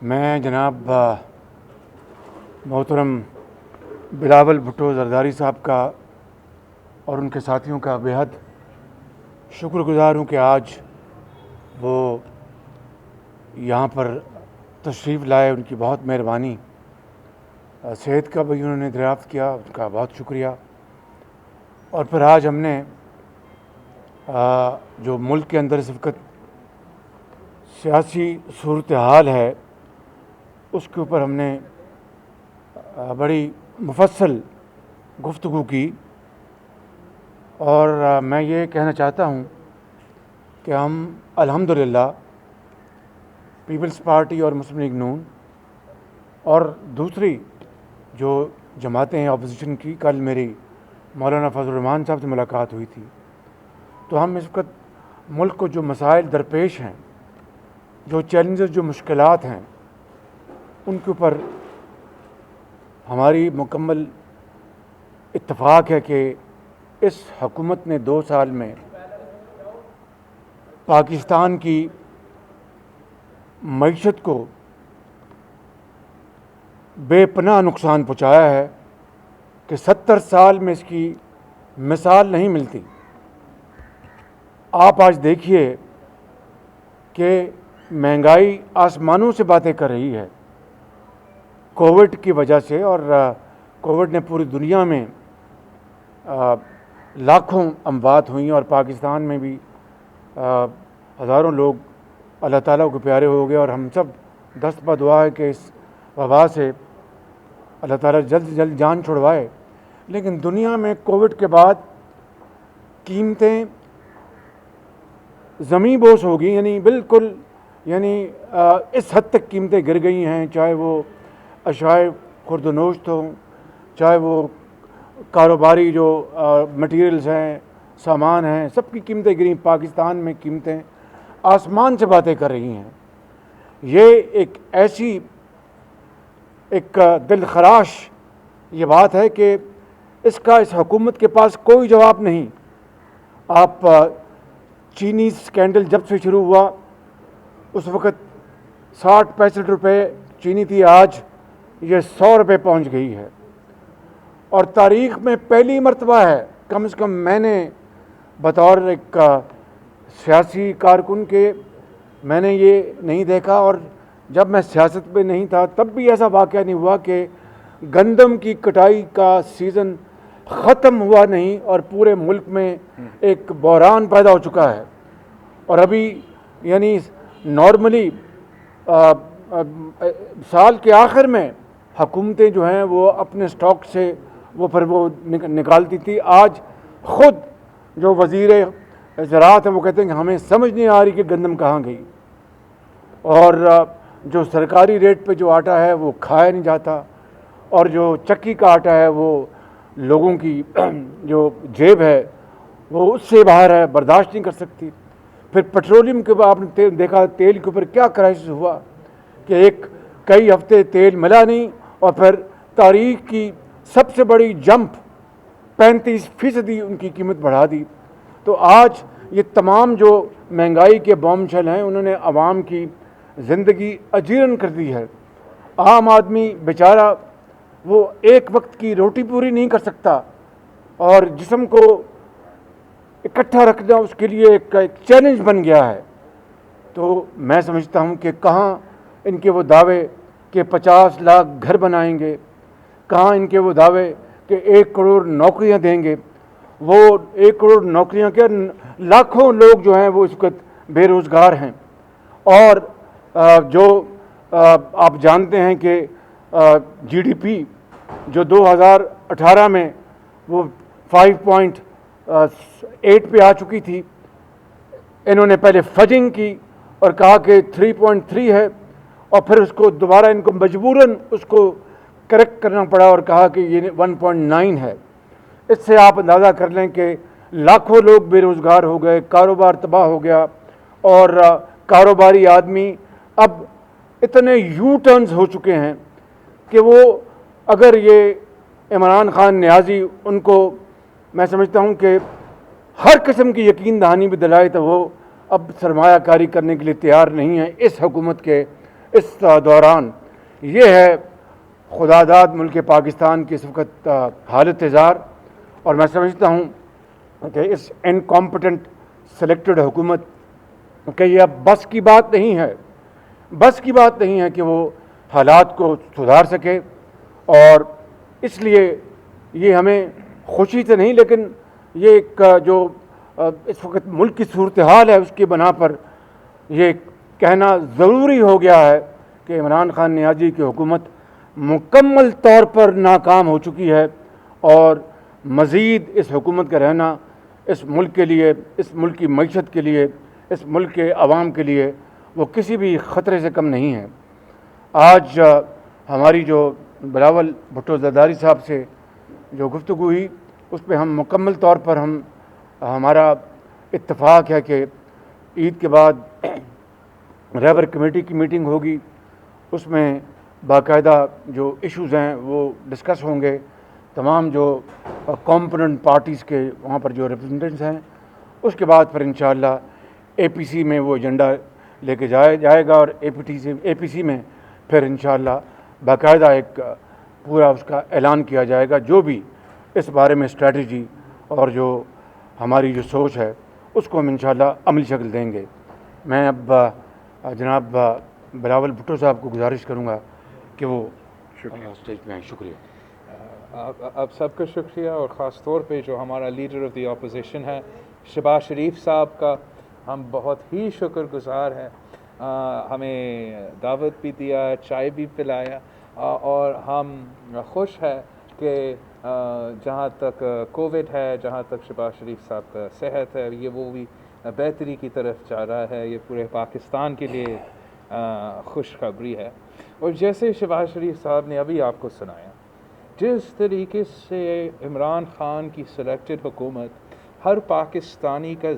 मैं जनाब मोहतरम बिलावल भुट्टो ज़रदारी साहब का और उनके साथियों का बेहद शुक्रगुज़ार हूँ कि आज वो यहाँ पर तशरीफ़ लाए। उनकी बहुत मेहरबानी। सेहत का भी उन्होंने दरियाफ़्त किया, उनका बहुत शुक्रिया। और फिर आज हमने जो मुल्क के अंदर इस वक्त सियासी सूरत हाल है उसके ऊपर हमने बड़ी मुफस्सल गुफ्तगू की। और मैं ये कहना चाहता हूँ कि हम अल्हम्दुलिल्लाह पीपल्स पार्टी और मुस्लिम लीग नून और दूसरी जो जमातें हैं अपोजिशन की, कल मेरी मौलाना फजल रहमान साहब से मुलाकात हुई थी, तो हम इस वक्त मुल्क को जो मसाइल दरपेश हैं, जो चैलेंजेस, जो मुश्किलात हैं, उनके ऊपर हमारी मुकम्मल इत्तफ़ाक़ है कि इस हुकूमत ने 2 साल में पाकिस्तान की मईशत को बेपनाह नुकसान पहुँचाया है कि 70 साल में इसकी मिसाल नहीं मिलती। आप आज देखिए कि महंगाई आसमानों से बातें कर रही है कोविड की वजह से, और कोविड ने पूरी दुनिया में लाखों अमवात हुई और पाकिस्तान में भी हज़ारों लोग अल्लाह ताला को प्यारे हो गए। और हम सब दस्त बा दुआ है कि इस वबा से अल्लाह ताला जल्द से जल्द जान छुड़वाए। लेकिन दुनिया में कोविड के बाद कीमतें ज़मीं बोस हो गई, यानी बिल्कुल, यानी इस हद तक कीमतें गिर गई हैं, चाहे वो अशाए खुर्दनोश्त हों, चाहे वो कारोबारी जो मटीरियल्स हैं, सामान हैं, सबकी कीमतें गिरी। पाकिस्तान में कीमतें आसमान से बातें कर रही हैं। ये एक ऐसी एक दिल खराश ये बात है कि इसका इस हुकूमत के पास कोई जवाब नहीं। आप चीनी स्कैंडल जब से शुरू हुआ उस वक़्त 60-65 रुपये चीनी थी, आज ये 100 रुपये पहुँच गई है। और तारीख़ में पहली मरतबा है, कम से कम मैंने बतौर एक सियासी कारकुन के मैंने ये नहीं देखा, और जब मैं सियासत में नहीं था तब भी ऐसा वाक़या नहीं हुआ कि गंदम की कटाई का सीज़न ख़त्म हुआ नहीं और पूरे मुल्क में एक बहरान पैदा हो चुका है। और अभी यानी नॉर्मली साल के आखिर में हुकूमतें जो हैं वो अपने स्टॉक से वो फिर वो निकालती थी। आज ख़ुद जो वज़ीर ज़राअत है वो कहते हैं कि हमें समझ नहीं आ रही कि गंदम कहाँ गई, और जो सरकारी रेट पे जो आटा है वो खाया नहीं जाता, और जो चक्की का आटा है वो लोगों की जो जेब है वो उससे बाहर है, बर्दाश्त नहीं कर सकती। फिर पेट्रोलियम के बाद आपने देखा तेल के ऊपर क्या क्राइसिस हुआ कि कई हफ्ते तेल मिला नहीं, और फिर तारीख़ की सबसे बड़ी जंप 35% उनकी कीमत बढ़ा दी। तो आज ये तमाम जो महंगाई के बॉम्बशेल हैं उन्होंने आवाम की ज़िंदगी अजीरन कर दी है। आम आदमी बेचारा वो एक वक्त की रोटी पूरी नहीं कर सकता, और जिस्म को इकट्ठा रखना उसके लिए एक चैलेंज बन गया है। तो मैं समझता हूँ कि कहाँ इनके वो दावे कि 50 लाख घर बनाएंगे, कहाँ इनके वो दावे कि 1 करोड़ नौकरियाँ देंगे। वो 1 करोड़ नौकरियाँ क्या, लाखों लोग जो हैं वो इस वक्त बेरोज़गार हैं। और जो आप जानते हैं कि जीडीपी जो 2018 में वो 5.8 पे आ चुकी थी, इन्होंने पहले फजिंग की और कहा कि 3.3 है, और फिर उसको दोबारा इनको मजबूरन उसको करेक्ट करना पड़ा और कहा कि ये 1.9 है। इससे आप अंदाज़ा कर लें कि लाखों लोग बेरोज़गार हो गए, कारोबार तबाह हो गया, और कारोबारी आदमी अब इतने यू टर्न्स हो चुके हैं कि वो अगर ये इमरान खान न्याजी उनको, मैं समझता हूँ कि हर किस्म की यकीन दहानी भी दिलाए, तो वो अब सरमायाकारी करने के लिए तैयार नहीं है इस हुकूमत के इस दौरान ये है खुदादाद मुल्क पाकिस्तान की इस वक्त हालत इज़ार। और मैं समझता हूँ कि इस इनकॉम्पिटेंट सेलेक्टेड हुकूमत कि ये अब बस की बात नहीं है, बस की बात नहीं है कि वो हालात को सुधार सके। और इसलिए ये हमें खुशी से नहीं, लेकिन ये एक जो इस वक्त मुल्क की सूरत हाल है उसकी बना पर ये कहना ज़रूरी हो गया है कि इमरान खान नियाज़ी की हुकूमत मुकम्मल तौर पर नाकाम हो चुकी है और मज़ीद इस हुकूमत का रहना इस मुल्क के लिए, इस मुल्क की मईशत के लिए, इस मुल्क के अवाम के लिए वो किसी भी ख़तरे से कम नहीं है। आज हमारी जो बिलावल भुट्टो ज़रदारी साहब से जो गुफ्तगू हुई उस पर हम मुकम्मल तौर पर हमारा इत्तफ़ाक़ है कि ईद के बाद रहबर कमेटी की मीटिंग होगी, उसमें बाकायदा जो इश्यूज़ हैं वो डिस्कस होंगे। तमाम जो कॉम्पोनेंट पार्टीज़ के वहाँ पर जो रिप्रेजेंटेंट्स हैं, उसके बाद फिर इंशाअल्लाह APC में वो एजेंडा लेके जाएगा और APC में फिर इंशाअल्लाह बाकायदा एक पूरा उसका ऐलान किया जाएगा, जो भी इस बारे में स्ट्रैटेजी और जो हमारी जो सोच है उसको हम इंशाअल्लाह अमली शक्ल देंगे। मैं अब जनाब बिलावल भुट्टो साहब को गुजारिश करूँगा कि वो स्टेज पे आए। शुक्रिया। आप सबका शुक्रिया और ख़ास तौर पे जो हमारा लीडर ऑफ द अपोजिशन है शहबाज शरीफ साहब का हम बहुत ही शुक्रगुज़ार हैं। हमें दावत भी दिया, चाय भी पिलाया और हम खुश हैं कि जहाँ तक कोविड है, जहाँ तक शहबाज शरीफ साहब का सेहत है, ये वो भी बेहतरी की तरफ जा रहा है। ये पूरे पाकिस्तान के लिए खुशखबरी है। और जैसे शहबाज शरीफ साहब ने अभी आपको सुनाया, जिस तरीके से इमरान खान की सिलेक्टेड हुकूमत हर पाकिस्तानी का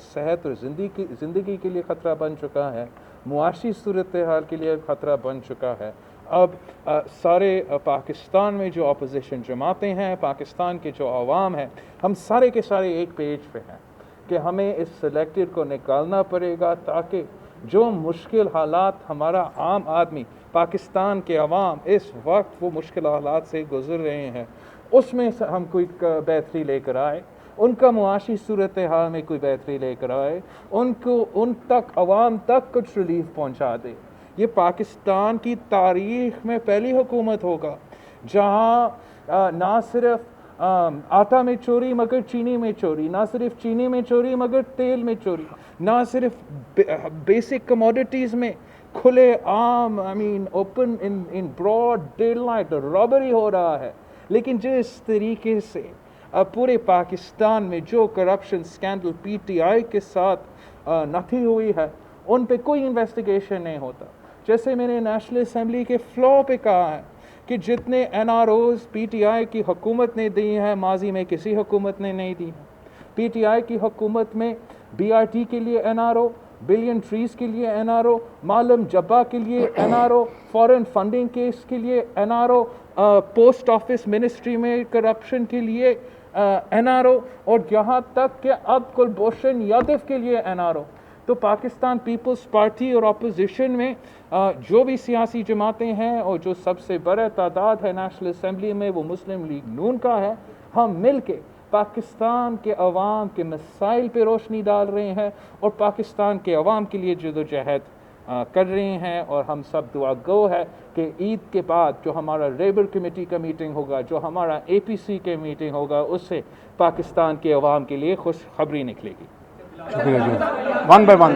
सेहत और ज़िंदगी के लिए ख़तरा बन चुका है, मुआशी सूरत हाल के लिए ख़तरा बन चुका है। अब सारे पाकिस्तान में जो अपोजिशन जमातें हैं, पाकिस्तान के जो अवाम हैं, हम सारे के सारे एक पेज पे हैं कि हमें इस सिलेक्टेड को निकालना पड़ेगा ताकि जो मुश्किल हालात हमारा आम आदमी, पाकिस्तान के अवाम इस वक्त वो मुश्किल हालात से गुज़र रहे हैं, उसमें हम कोई बेहतरी लेकर आए, उनका मुआशी सूरत हाल में कोई बेहतरी लेकर आए, उनको उन तक अवाम तक कुछ रिलीफ पहुंचा दे। ये पाकिस्तान की तारीख़ में पहली हुकूमत होगा जहाँ ना सिर्फ आटा में चोरी मगर चीनी में चोरी, ना सिर्फ चीनी में चोरी मगर तेल में चोरी, ना सिर्फ बेसिक कमोडिटीज़ में खुले आम open in broad daylight robbery हो रहा है, लेकिन जिस तरीके से पूरे पाकिस्तान में जो करप्शन स्कैंडल PTI के साथ नथी हुई है, उन पे कोई इन्वेस्टिगेशन नहीं होता। जैसे मैंने नेशनल असम्बली के फ्लोर पे कहा है कि जितने NROs PTI की हुकूमत ने दी हैं, माजी में किसी हुकूमत ने नहीं दी है। PTI की हुकूमत में BRT के लिए NRO, बिलियन ट्रीज़ के लिए NRO, मालम जब्बा के लिए NRO, फॉरेन फंडिंग केस के लिए NRO, पोस्ट ऑफिस मिनिस्ट्री में करप्शन के लिए NRO, और यहाँ तक कि अब कुलभूषण यादव के लिए NRO। तो पाकिस्तान पीपल्स पार्टी और अपोजिशन में जो भी सियासी जमातें हैं और जो सबसे बड़ा तादाद है नेशनल असम्बली में वो मुस्लिम लीग नून का है, हम मिल के पाकिस्तान के अवाम के मसाइल पे रोशनी डाल रहे हैं और पाकिस्तान के अवाम के लिए जदोजहद कर रहे हैं। और हम सब दुआ गो है कि ईद के बाद जो हमारा लेबर कमेटी का मीटिंग होगा, जो हमारा APC के मीटिंग होगा, उससे पाकिस्तान के अवाम के लिए खुशखबरी निकलेगी। शुक्रिया जी। One by one